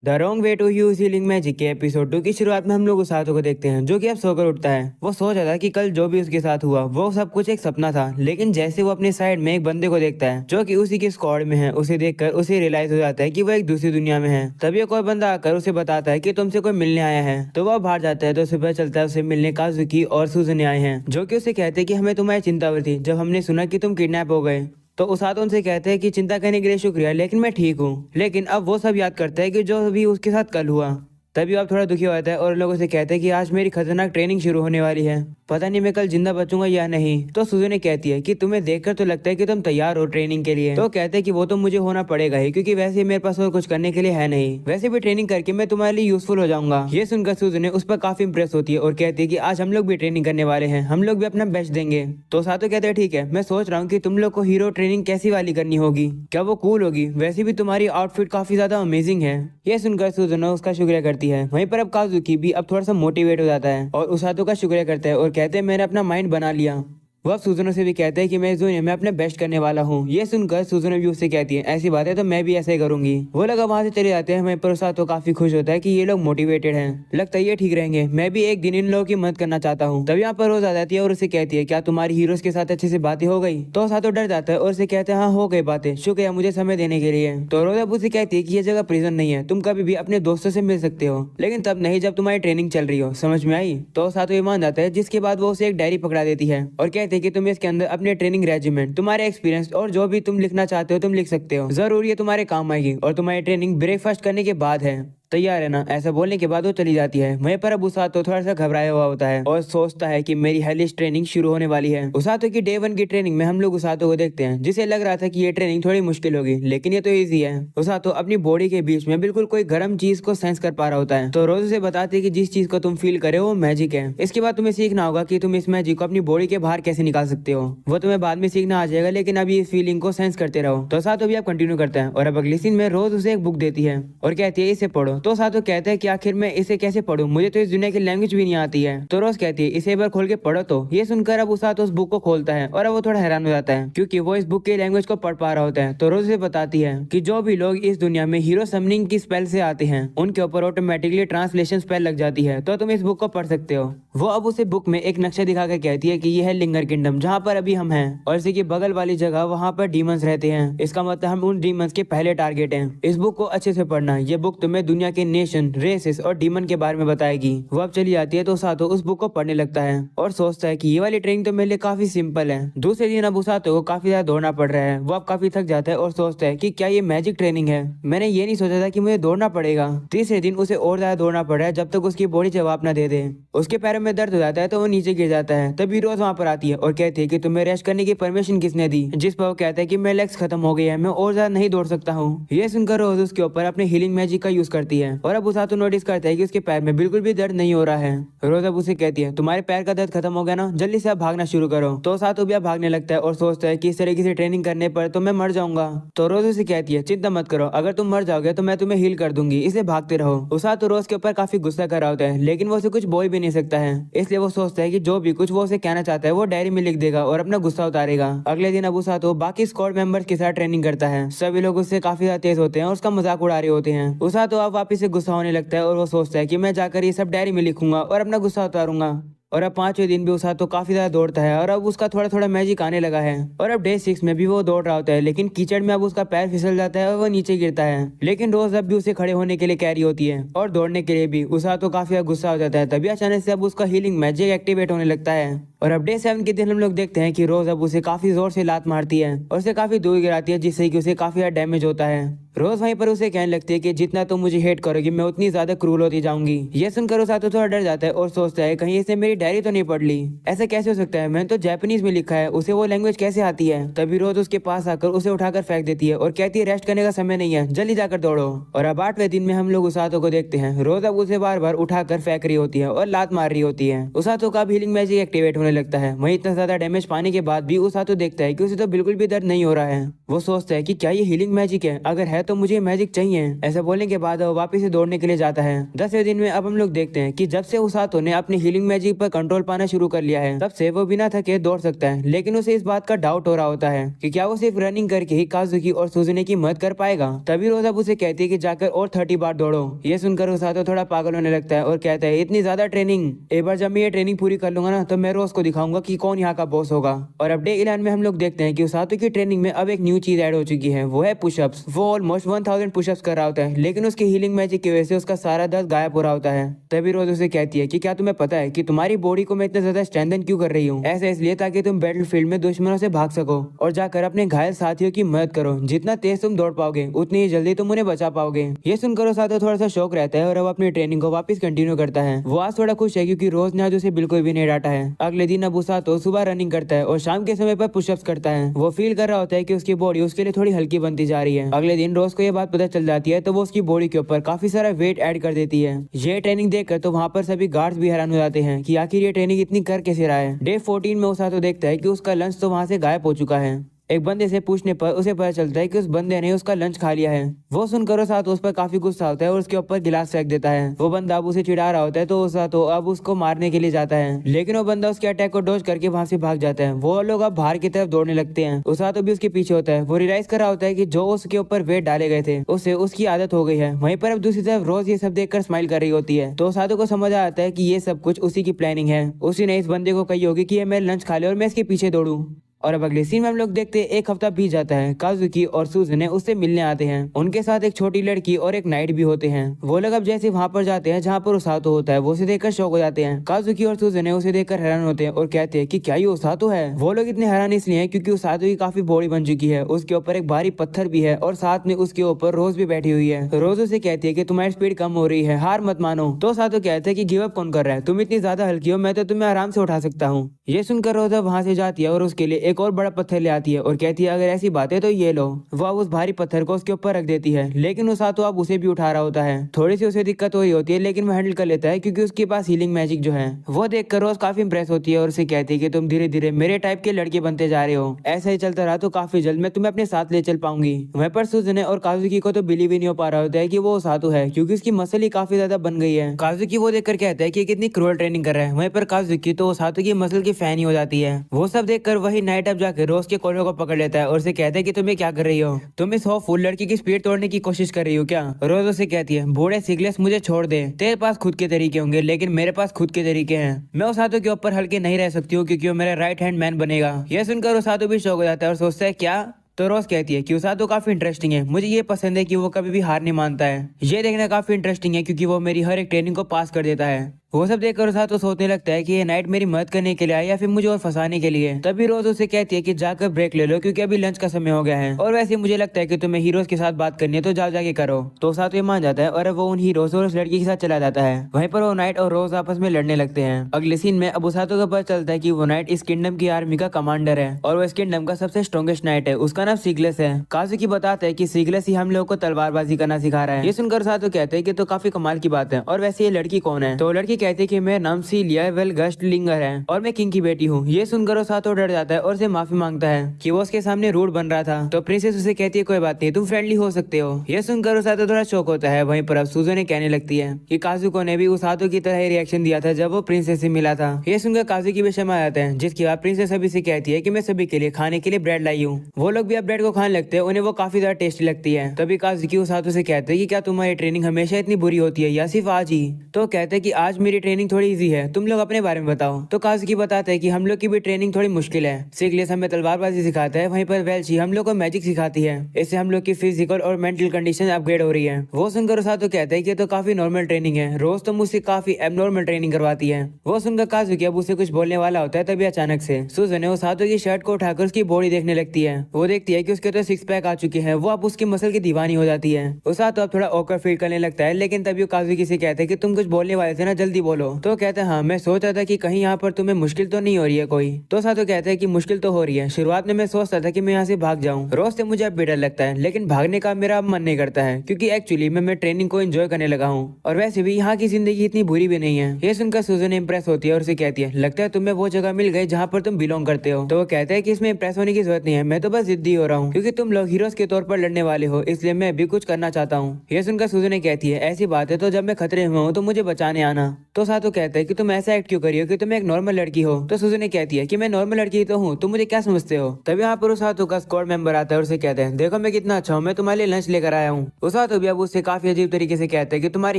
The wrong way to use healing magic के episode 2 की शुरुआत में हम लोग उस सातों को देखते हैं जो कि अब सोकर उठता है। वो सोच रहा था कि कल जो भी उसके साथ हुआ वो सब कुछ एक सपना था, लेकिन जैसे वो अपने साइड में एक बंदे को देखता है जो कि उसी के स्क्वाड में है, उसे देखकर उसे रियलाइज हो जाता है कि वो एक दूसरी दुनिया में है। तभी कोई बंदा आकर उसे बताता है कि तुमसे कोई मिलने आया है। तो वह बाहर जाता है तो उसे पता चलता है उसे मिलने काजुकी और सुजने आए हैं, जो कि उसे कहते हैं कि हमें तुम्हारी चिंता हुई थी जब हमने सुना कि तुम किडनैप हो गए। तो उसातो उनसे कहते हैं कि चिंता करने के लिए शुक्रिया, लेकिन मैं ठीक हूँ। लेकिन अब वो सब याद करता है कि जो भी उसके साथ कल हुआ। तभी अब थोड़ा दुखी हो जाता है और लोगों से कहते हैं कि आज मेरी खतरनाक ट्रेनिंग शुरू होने वाली है, पता नहीं मैं कल जिंदा बचूंगा या नहीं। तो सुजुने कहती है कि तुम्हें देखकर तो लगता है कि तुम तैयार हो ट्रेनिंग के लिए। तो कहते हैं कि वो तो मुझे होना पड़ेगा ही, क्योंकि वैसे ही मेरे पास और कुछ करने के लिए है नहीं। वैसे भी ट्रेनिंग करके मैं तुम्हारे लिए यूजफुल हो जाऊंगा। ये सुनकर सुजुने उस पर काफी इंप्रेस होती है और कहती है कि आज हम लोग भी ट्रेनिंग करने वाले हैं, हम लोग भी अपना बेस्ट देंगे। तो सातो कहते हैं ठीक है, मैं सोच रहा हूँ कि तुम लोग को हीरो ट्रेनिंग कैसी वाली करनी होगी, क्या वो कूल होगी? वैसे भी तुम्हारी आउटफिट काफी ज्यादा अमेजिंग है। ये सुनकर सुजुने उसका शुक्रिया करती है। वहीं पर अब काजुकी भी अब थोड़ा सा मोटिवेट हो जाता है और उसातो का शुक्रिया करता है और कहते हैं मैंने अपना माइंड बना लिया। वह सुजुनो से भी कहते हैं कि मैं इस दुनिया में अपने बेस्ट करने वाला हूँ। ये सुनकर सुजुनो भी उससे कहती है ऐसी बात है तो मैं भी ऐसे ही करूंगी। वो लोग वहां से चले जाते हैं। वहीं पर उसातो काफी खुश होता है कि ये लोग मोटिवेटेड हैं, लगता है ये ठीक रहेंगे, मैं भी एक दिन इन लोगों की मदद करना चाहता हूँ। तभी यहाँ पर रोज आ जाती है और उसे कहती है क्या तुम्हारी हीरोज के साथ अच्छे से बातें हो गई? तो उसातो डर जाता है और उसे कहते हैं हाँ हो गई बातें, शुक्रिया मुझे समय देने के लिए। तो रोज अब उसे कहती है कि ये जगह प्रिजन नहीं है, तुम कभी भी अपने दोस्तों से मिल सकते हो, लेकिन तब नहीं जब तुम्हारी ट्रेनिंग चल रही हो, समझ में आई? तो उसातो मान जाता है, जिसके बाद वो उसे एक डायरी पकड़ा देती है और कहती है कि तुम इसके अंदर अपने ट्रेनिंग रेजिमेंट, तुम्हारे एक्सपीरियंस और जो भी तुम लिखना चाहते हो तुम लिख सकते हो, जरूर ये तुम्हारे काम आएगी। और तुम्हारी ट्रेनिंग ब्रेकफास्ट करने के बाद है, तैयार है ना? ऐसा बोलने के बाद वो चली जाती है। वहीं पर अब उसातो थोड़ा सा घबराया हुआ होता है और सोचता है कि मेरी हेलिस्ट ट्रेनिंग शुरू होने वाली है। उसातो की डे 1 की ट्रेनिंग में हम लोग उसातो को देखते हैं, जिसे लग रहा था कि ये ट्रेनिंग थोड़ी मुश्किल होगी, लेकिन ये तो इजी है। उसातो अपनी बॉडी के बीच में बिल्कुल कोई गर्म चीज को सेंस कर पा रहा होता है। तो रोज उसे बताती है कि जिस चीज को तुम फील करे वो मैजिक है। इसके बाद तुम्हें सीखना होगा कि तुम इस मैजिक को अपनी बॉडी के बाहर कैसे निकाल सकते हो। वो तुम्हें बाद में सीखना आ जाएगा, लेकिन अभी इस फीलिंग को सेंस करते रहो। तो उसातो भी अब कंटिन्यू करता है और अब अगली सीन में रोज उसे एक बुक देती है और कहती है इसे पढ़ो। तो उसातो कहता है कि आखिर मैं इसे कैसे पढूं, मुझे तो इस दुनिया की लैंग्वेज भी नहीं आती है। तो रोज कहती है इसे एक बार खोल के पढ़ो। तो ये सुनकर अब उसातो उस बुक को खोलता है और अब वो थोड़ा हैरान हो जाता है, क्योंकि वो इस बुक की लैंग्वेज को पढ़ पा रहा होता है। तो रोज उसे बताती है कि जो भी लोग इस दुनिया में हीरो समनिंग की स्पेल से आते हैं उनके ऊपर ऑटोमेटिकली ट्रांसलेशन स्पेल लग जाती है, तो तुम इस बुक को पढ़ सकते हो। वो अब उसे बुक में एक नक्शा दिखा कर कहती है कि यह है लिंगर किंगडम, जहाँ पर अभी हम हैं, और इसी की बगल वाली जगह वहाँ पर डीमंस रहते हैं। इसका मतलब हम उन डीमंस के पहले टारगेट हैं। इस बुक को अच्छे से पढ़ना, ये बुक तुम्हें दुनिया के नेशन, रेसेस और डीमन के बारे में बताएगी। वो अब चली जाती है तो उसातो उस बुक को पढ़ने लगता है और सोचता है कि ये वाली ट्रेनिंग तो मेरे लिए काफी सिंपल है। दूसरे दिन अब उसातो को काफी ज्यादा दौड़ना पड़ रहा है। वो अब काफी थक जाता है और सोचता है कि क्या ये मैजिक ट्रेनिंग है, मैंने ये नहीं सोचा था कि मुझे दौड़ना पड़ेगा। तीसरे दिन उसे और ज्यादा दौड़ना पड़ रहा है जब तक उसकी बॉडी जवाब न दे दे। उसके पैरों में दर्द हो जाता है तो वो नीचे गिर जाता है। तभी रोज वहाँ पर आती है और कहती है कि तुम्हें रेस्ट करने की परमिशन किसने दी? जिस पर वो कहता है कि मेरे लेग्स खत्म हो गए हैं, मैं और ज्यादा नहीं दौड़ सकता हूँ। ये सुनकर रोज उसके ऊपर अपने हीलिंग मैजिक का यूज करती है और अब उसातो नोटिस करता है कि उसके पैर में बिल्कुल भी दर्द नहीं हो रहा है। रोज अब उसे कहती है तुम्हारे पैर का दर्द खत्म हो गया ना, जल्दी से अब भागना शुरू करो। तो उसातो भी अब भागने लगता है और सोचता है कि इस तरीके से ट्रेनिंग करने पर तो मैं मर जाऊंगा। तो रोज उसे कहती है चिंता मत करो, अगर तुम मर जाओगे तो मैं तुम्हें हील कर दूंगी, इसे भागते रहो। उसातो रोज के ऊपर काफी गुस्सा कर रहा होता है, लेकिन वो उसे कुछ बोल भी नहीं सकता है, इसलिए वो सोचता है कि जो भी कुछ वो उसे कहना चाहता है वो डायरी में लिख देगा और अपना गुस्सा उतारेगा। अगले दिन अब उसातो बाकी स्क्वाड मेंबर्स के साथ ट्रेनिंग करता है। सभी लोग उससे काफी ज्यादा तेज होते हैं और उसका मजाक उड़ा रहे होते हैं। उसातो अब वापिस से गुस्सा होने लगता है और वो सोचता है कि मैं जाकर ये सब डायरी में लिखूंगा और अपना गुस्सा उतारूंगा। और अब 5वें दिन भी उसातो काफी ज्यादा दौड़ता है और अब उसका थोड़ा थोड़ा मैजिक आने लगा है। और अब डे 6 में भी वो दौड़ रहा होता है, लेकिन कीचड़ में अब उसका पैर फिसल जाता है और वो नीचे गिरता है। लेकिन रोज अब भी उसे खड़े होने के लिए कह रही होती है और दौड़ने के लिए भी। उसातो काफी ज्यादा गुस्सा हो जाता है। तभी अचानक से अब उसका हीलिंग मैजिक एक्टिवेट होने लगता है और अब डे 7 के दिन हम लोग देखते हैं कि रोज अब उसे काफी जोर से लात मारती है और उसे काफी दूर गिराती है, जिससे कि उसे काफी ज्यादा डैमेज होता है। रोज वहीं पर उसे कहने लगती है कि जितना तुम मुझे हेट करोगी मैं उतनी ज्यादा क्रूल होती जाऊंगी। ये सुनकर उसातो थोड़ा डर जाता है और सोचता है कहीं इसने मेरी डायरी तो नहीं पढ़ ली, ऐसा कैसे हो सकता है, मैंने तो जापानीज में लिखा है, उसे वो लैंग्वेज कैसे आती है? तभी रोज उसके पास आकर उसे उठाकर फेंक देती है और कहती है रेस्ट करने का समय नहीं है, जल्दी जाकर दौड़ो। और अब 8वें दिन में हम लोग उसातो को देखते हैं। रोज अब उसे बार बार उठाकर फेंक रही होती है और लात मार रही होती है। उसातो का हीलिंग मैजिक एक्टिवेट होने लगता है। वहीं इतना ज्यादा डैमेज पाने के बाद भी उसातो देखता है कि उसे तो बिल्कुल भी दर्द नहीं हो रहा है। वो सोचता है कि क्या ये हीलिंग मैजिक है, अगर है तो मुझे मैजिक चाहिए। ऐसा बोलने के बाद वो वापस से दौड़ने के लिए जाता है। 10वें दिन में अब हम लोग देखते हैं कि जब से उसातो ने अपनी हीलिंग मैजिक पर कंट्रोल पाना शुरू कर लिया है, तब से वो बिना थके दौड़ सकता है। लेकिन उसे इस बात का डाउट हो रहा होता है कि क्या वो सिर्फ रनिंग करके ही काजुकी और सुजुने की मदद कर पाएगा। तभी रोज अब उसे कहती है कि जाकर और 30 बार दौड़ो। ये सुनकर उसातो थोड़ा पागल होने लगता है और कहता है इतनी ज्यादा ट्रेनिंग, एक बार जब मैं ये ट्रेनिंग पूरी कर लूंगा ना तो मैं रोज को दिखाऊंगा कि कौन यहाँ का बॉस होगा। और अब डे 11 में हम लोग देखते हैं कि उसातो की ट्रेनिंग में अब एक न्यू चीज ऐड हो चुकी है, वो है पुशअप्स। वो ऑलमोस्ट 1000 पुशअप्स कर रहा होता है, लेकिन उसकी हीलिंग मैजिक की वजह से उसका सारा दर्द गायब हो रहा होता है। तभी रोज उसे कहती है कि क्या तुम्हें पता है कि तुम्हारी बॉडी को मैं इतना ज्यादा स्ट्रेंथन क्यों कर रही हूँ? ऐसा इसलिए ताकि तुम बैटलफील्ड में दुश्मनों से भाग सको और जाकर अपने घायल साथियों की मदद करो। जितना तेज तुम दौड़ पाओगे उतनी ही जल्दी तुम उन्हें बचा पाओगे। ये सुनकर उसातो थोड़ा सा शौक रहता है और अब अपनी ट्रेनिंग को वापस कंटिन्यू करता है। वो आज थोड़ा खुश है क्योंकि रोज ने आज उसे बिल्कुल भी नहीं डांटा है। अगले दिन अब उसातो सुबह रनिंग करता है और शाम के समय पर पुशअप्स करता है। वो फील कर रहा होता है कि उसकी बॉडी उसके लिए थोड़ी हल्की बनती जा रही है। अगले दिन रोज को ये बात पता चल जाती है तो वो उसकी बॉडी के ऊपर काफी सारा वेट ऐड कर देती है। ये ट्रेनिंग देखकर तो वहाँ पर सभी गार्ड्स भी हैरान हो जाते हैं कि आखिर ये ट्रेनिंग इतनी कर कैसे रहा है। डे 14 में उसातो देखता है कि उसका लंच तो वहाँ से गायब हो चुका है। एक बंदे से पूछने पर उसे पता चलता है कि उस बंदे ने उसका लंच खा लिया है। वो सुनकर उसातो उस पर काफी गुस्सा होता है और उसके ऊपर गिलास फेंक देता है। वो बंदा अब उसे चिढ़ा रहा होता है तो उसातो अब उसको मारने के लिए जाता है, लेकिन वो बंदा उसके अटैक को डॉज करके वहाँ से भाग जाता है। वो लोग अब बाहर की तरफ दौड़ने लगते हैं। उसातो भी उसके पीछे होता है। वो रियलाइज कर रहा होता है कि जो उसके ऊपर वेट डाले गए थे उसे उसकी आदत हो गई है। वहीं पर अब दूसरी तरफ रोज ये सब देखकर स्माइल कर रही होती है। तो उसातो को समझ आता है कि ये सब कुछ उसी की प्लानिंग है। उसी ने इस बंदे को कही होगी कि ये मेरा लंच खा ले और मैं इसके पीछे दौड़ू। और अब अगले सीन में हम लोग देखते हैं एक हफ्ता बीत जाता है। काजुकी और सुजुने उससे मिलने आते हैं। उनके साथ एक छोटी लड़की और एक नाइट भी होते हैं। वो लोग अब जैसे वहाँ पर जाते हैं जहाँ पर उसातो होता है, वो उसे देखकर शॉक हो जाते हैं। काजुकी और सुजुने उसे देखकर हैरान होते हैं और कहते हैं कि क्या ये उसातो है? वो लोग इतने हैरान इसलिए हैं क्योंकि उसातो की काफी बॉडी बन चुकी है, उसके ऊपर एक भारी पत्थर भी है और साथ में उसके ऊपर रोज भी बैठी हुई है। रोज उसे कहती है कि तुम्हारी स्पीड कम हो रही है, हार मत मानो। तो उसातो कहते हैं कि गिव अप कौन कर रहा है, तुम इतनी ज्यादा हल्की हो, मैं तो तुम्हें आराम से उठा सकता हूँ। ये सुनकर रोज वहाँ से जाती है और उसके लिए एक और बड़ा पत्थर ले आती है और कहती है अगर ऐसी बात है तो ये लो। वो अब उस भारी पत्थर को उसके ऊपर रख देती है, लेकिन उसातो अब उसे भी उठा रहा होता है। थोड़ी सी उसे दिक्कत हो रही होती है लेकिन वो हैंडल कर लेता है क्योंकि उसके पास हीलिंग मैजिक जो है। वो देखकर रोज काफी इंप्रेस होती है और उसे कहती है कि तुम धीरे धीरे मेरे टाइप के लड़के बनते जा रहे हो। ऐसा ही चलता रहा तो काफी जल्द मैं तुम्हें अपने साथ ले चल पाऊंगी। वहीं पर सुजुने और काजुकी को तो बिलीव ही नहीं हो पा रहा होता है कि वो उसातो है क्योंकि उसकी मसल ही काफी ज्यादा बन गई है। काजुकी वो देखकर कहता है कि कितनी क्रूअल ट्रेनिंग कर रहा है। वहीं पर काजुकी तो उसातो की मसल की फैन ही हो जाती है। वो सब देखकर वही नाइट अब जाकर रोज के कॉलर को पकड़ लेता है और उसे कहता है कि तुम ये क्या कर रही हो? तुम इस फूल लड़की की स्पीड तोड़ने की कोशिश कर रही हो क्या? रोज उसे कहती है बूढ़े सिगलेस मुझे छोड़ दे, तेरे पास खुद के तरीके होंगे लेकिन मेरे पास खुद के तरीके हैं। मैं उसातो के ऊपर हल्के नहीं रह सकती हूँ क्योंकि वो मेरा राइट हैंड मैन बनेगा। यह सुनकर उसातो भी शौक हो जाता है और सोचता है क्या? तो रोज कहती है कि उसातो काफी इंटरेस्टिंग है, मुझे ये पसंद है कि वो कभी भी हार नहीं मानता है। ये देखना काफी इंटरेस्टिंग है क्योंकि वो मेरी हर एक ट्रेनिंग को पास कर देता है। वो सब देखकर उसातो सोचने लगता है कि ये नाइट मेरी मदद करने के लिए आया या फिर मुझे और फंसाने के लिए। तभी रोज उसे कहती है कि जाकर ब्रेक ले लो क्योंकि अभी लंच का समय हो गया है और वैसे मुझे लगता है कि तुम्हें हीरोज के साथ बात करनी है तो जाओ जाके करो। तो उसातो ये मान जाता है और वो उन हीरोज और उस लड़की के साथ चला जाता है। वहीं पर वो नाइट और रोज आपस में लड़ने लगते हैं। अगले सीन में अब उसातो को पता चलता है कि वो नाइट इस किंगडम की आर्मी का कमांडर है और वो इस किंगडम का सबसे स्ट्रॉन्गेस्ट नाइट है। उसका नाम सिगलेस है। काजुकी बताता है कि सिगलेस ही हम लोगों को तलवारबाजी करना सिखा रहा है। ये सुनकर उसातो कहते हैं कि तो काफी कमाल की बात है, और वैसे ये लड़की कौन है? तो लड़की कहती है कि मेरा नाम सीलिया वेलगस्टलिंगर है और मैं किंग की बेटी हूँ। ये सुनकर उसातो डर जाता है और उसे माफी मांगता है कि वो उसके सामने रूड बन रहा था। तो प्रिंसेस उसे कहती है कोई बात नहीं, तुम फ्रेंडली हो सकते हो। ये सुनकर उसातो थोड़ा शौक होता है। वहीं पर अब सुजुने कहने लगती है कि काजुको ने भी उसातो की तरह ही रिएक्शन दिया था जब वो प्रिंसेस से मिला था। ये सुनकर काजुकी भी शर्मा जाता है, जिसके बाद प्रिंसेस अभी से कहती है कि मैं सभी के लिए खाने के लिए ब्रेड लाई हूँ। वो लोग भी अब ब्रेड को खाने लगते हैं, उन्हें वो काफी ज्यादा टेस्टी लगती है। तभी काजुकी उसातो से कहते हैं कि क्या तुम्हारी ट्रेनिंग हमेशा इतनी बुरी होती है या सिर्फ आज ही? तो कहते हैं कि आज मेरी ट्रेनिंग थोड़ी इजी है, तुम लोग अपने बारे में बताओ। तो काजुकी बताते हैं कि हम लोग की भी ट्रेनिंग थोड़ी मुश्किल है। सिगलेस हमें तलवारबाजी सिखाता है, वहीं पर वेल्ची हम लोग को मैजिक सिखाती है। इससे हम लोग की फिजिकल और मेंटल कंडीशन अपग्रेड हो रही है। वो सुनकर उसातो कहते हैं कि तो काफी नॉर्मल ट्रेनिंग है, रोज तो मुझसे काफी एबनॉर्मल ट्रेनिंग करवाती है। वो सुनकर काजुकी अब उसे कुछ बोलने वाला होता है, तभी अचानक से सुजुने उसातो की शर्ट को उठाकर उसकी बॉडी देखने लगती है। वो देखती है कि उसके तो सिक्स पैक आ चुके हैं। वो अब उसकी मसल की दीवानी हो जाती है। उसातो अब थोड़ा ऑकवर्ड फील करने लगता है, लेकिन तभी वो काजुकी से कहते हैं कि तुम कुछ बोलने वाले थे ना, जल्दी जल्दी बोलो। तो कहता है हाँ, मैं सोच रहा था कि कहीं यहाँ पर तुम्हें मुश्किल तो नहीं हो रही है कोई। तो सातो कहता है कि मुश्किल तो हो रही है, शुरुआत में मैं सोचता था कि मैं यहाँ से भाग जाऊँ, रोज से मुझे अब भी डर लगता है, लेकिन भागने का मेरा अब मन नहीं करता है क्योंकि एक्चुअली मैं ट्रेनिंग को एंजॉय करने लगा हूँ और वैसे भी यहाँ की जिंदगी इतनी बुरी भी नहीं है। ये सुनकर सूजन इम्प्रेस होती है और उसे कहती है लगता है तुम्हें वो जगह मिल गई जहाँ पर तुम बिलोंग करते हो। तो वो कहता है कि इसमें इम्प्रेस होने की जरूरत नहीं है, मैं तो बस जिद्दी हो रहा हूँ क्योंकि तुम लोग हीरोज के तौर पर लड़ने वाले हो, इसलिए मैं भी कुछ करना चाहता हूँ। ये सुनकर सूजन कहती है ऐसी बात है तो जब मैं खतरे में हूँ तो मुझे बचाने आना। तो सातो कहता है कि तुम ऐसा एक्ट क्यों करी हो कि तुम एक नॉर्मल लड़की हो। तो सूजन कहती है कि मैं नॉर्मल लड़की ही तो हूँ, तुम मुझे क्या समझते हो। तभी यहाँ पर सातो का स्क्वाड मेंबर आता है और उसे कहते हैं देखो मैं कितना अच्छा हूँ, मैं तुम्हारे लिए लंच लेकर आया हूँ। सातो भी अब उससे काफी अजीब तरीके से कहते हैं कि तुम्हारी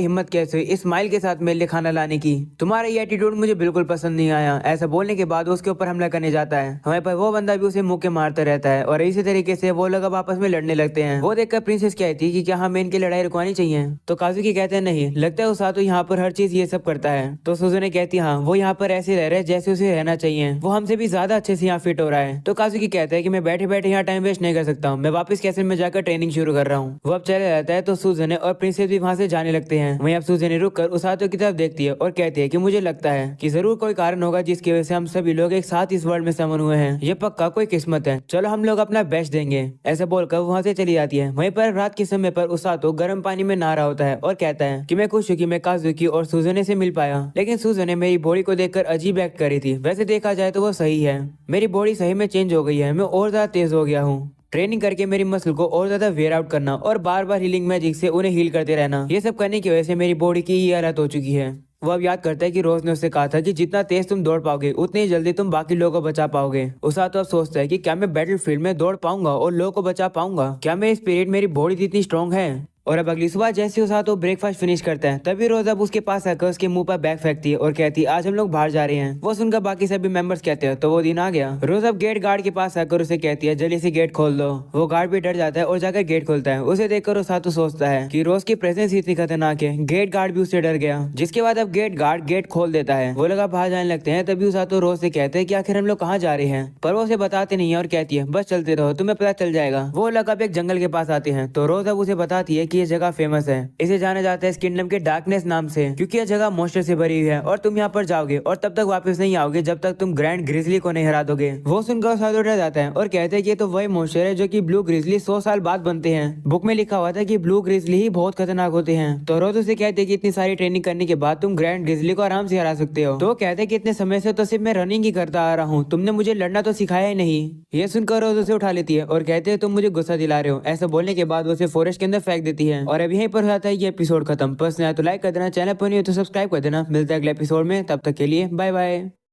हिम्मत कैसे हुई स्माइल के साथ मेरे लिए खाना लाने की, तुम्हारा ये एटीट्यूड मुझे बिल्कुल पसंद नहीं आया। ऐसा बोलने के बाद उसके ऊपर हमला करने जाता है। हमारे पर वो बंदा भी उसे मुक्के मारता रहता है और इसी तरीके से वो लोग अब आपस में लड़ने लगते हैं। वो देखकर प्रिंसेस कहती है कि क्या हमें इनकी लड़ाई रुकवानी चाहिए। तो काजुकी कहते हैं नहीं, लगता है सातो यहाँ पर हर चीज ये सब करता है। तो सुजुने कहती है हाँ, वो यहाँ पर ऐसे रह रहे हैं जैसे उसे रहना चाहिए, वो हमसे भी ज्यादा अच्छे से यहाँ फिट हो रहा है। तो काजुकी कहता है कि मैं बैठे बैठे यहाँ टाइम वेस्ट नहीं कर सकता हूँ, मैं वापस कैसल में जाकर ट्रेनिंग शुरू कर रहा हूँ। वो अब चले जाता है तो सुजुने और प्रिंसेस भी वहाँ से जाने लगते हैं। वहीं अब सुजुने रुक कर सातो की तरफ देखती है और कहती है कि मुझे लगता है कि जरूर कोई कारण होगा जिसकी वजह से हम सभी लोग एक साथ इस वर्ल्ड में समन हुए हैं, ये पक्का कोई किस्मत है, चलो हम लोग अपना बेस्ट देंगे। ऐसा बोलकर वहाँ से चली जाती है। वहीं पर रात के समय पर उसातो गर्म पानी में नहा रहा होता है और कहता है कि मैं खुश हूँ कि मैं काजुकी और सुजुने से मिल पाया, लेकिन सुजुने मेरी बॉडी को देखकर अजीब एक्ट करी थी। वैसे देखा जाए तो वो सही है, मेरी बॉडी सही में चेंज हो गई है, मैं और ज्यादा तेज हो गया हूँ। ट्रेनिंग करके मेरी मसल को और ज्यादा वेयर आउट करना और बार बार हीलिंग मैजिक से उन्हें हील करते रहना, ये सब करने की वजह से मेरी बॉडी की ये हालत हो चुकी है। वो अब याद करता है कि रोज ने उससे कहा था कि जितना तेज तुम दौड़ पाओगे उतनी ही जल्दी तुम बाकी लोगों को बचा पाओगे। उसा तो अब सोचता है कि क्या मैं बैटल फील्ड में दौड़ पाऊंगा और लोगों को बचा पाऊंगा, क्या मेरी स्पिरिट मेरी बॉडी इतनी स्ट्रॉन्ग है। और अब अगली सुबह जैसे उसा तो ब्रेकफास्ट फिनिश करता है तभी रोज अब उसके पास आकर उसके मुंह पर बैग फेंकती है और कहती है आज हम लोग बाहर जा रहे हैं। वो सुनकर बाकी सभी मेंबर्स कहते हैं तो वो दिन आ गया। रोज अब गेट गार्ड के पास आकर उसे कहती है जल्दी से गेट खोल दो। वो गार्ड भी डर जाता है और जाकर गेट खोलता है। उसे देखकर उसा तो सोचता है कि रोज की प्रेजेंस इतनी खतरनाक है, गेट गार्ड भी उससे डर गया। जिसके बाद अब गेट गार्ड गेट खोल देता है। वो लोग बाहर जाने लगते हैं तभी उसा तो रोज से कहते हैं कि आखिर हम लोग कहाँ जा रहे हैं, पर वो उसे बताते नहीं है और कहती है बस चलते रहो, तुम्हें पता चल जाएगा। वो लोग अब एक जंगल के पास आते हैं तो रोज अब उसे बताती है कि ये जगह फेमस है, इसे जाना जाता है इस किंगडम के डार्कनेस नाम से क्योंकि यह जगह मॉन्स्टर से भरी हुई है और तुम यहाँ पर जाओगे और तब तक वापस नहीं आओगे जब तक तुम ग्रैंड ग्रिजली को नहीं हरा दोगे। वो सुनकर सातो डर जाता है और कहते हैं कि ये तो वही मॉन्स्टर है जो कि ब्लू ग्रिजली 100 साल बाद बनते हैं। बुक में लिखा हुआ था कि ब्लू ग्रिजली ही बहुत खतरनाक होते हैं। तो रोज उसे कहते हैं कि इतनी सारी ट्रेनिंग करने के बाद तुम ग्रैंड ग्रिजली को आराम से हरा सकते हो। तो कहते हैं कि इतने समय से तो सिर्फ मैं रनिंग ही करता आ रहा हूँ, तुमने मुझे लड़ना तो सिखाया ही नहीं। ये सुनकर रोज उसे उठा लेती है और कहते हैं तुम मुझे गुस्सा दिला रहे हो। ऐसा बोलने के बाद उसे फॉरेस्ट के अंदर फेंक देती है। और अब यहीं पर हो जाता है ये एपिसोड खत्म। पसंद आया तो लाइक कर देना, चैनल पर नहीं हो तो सब्सक्राइब कर देना। मिलता है अगले एपिसोड में, तब तक के लिए बाय बाय।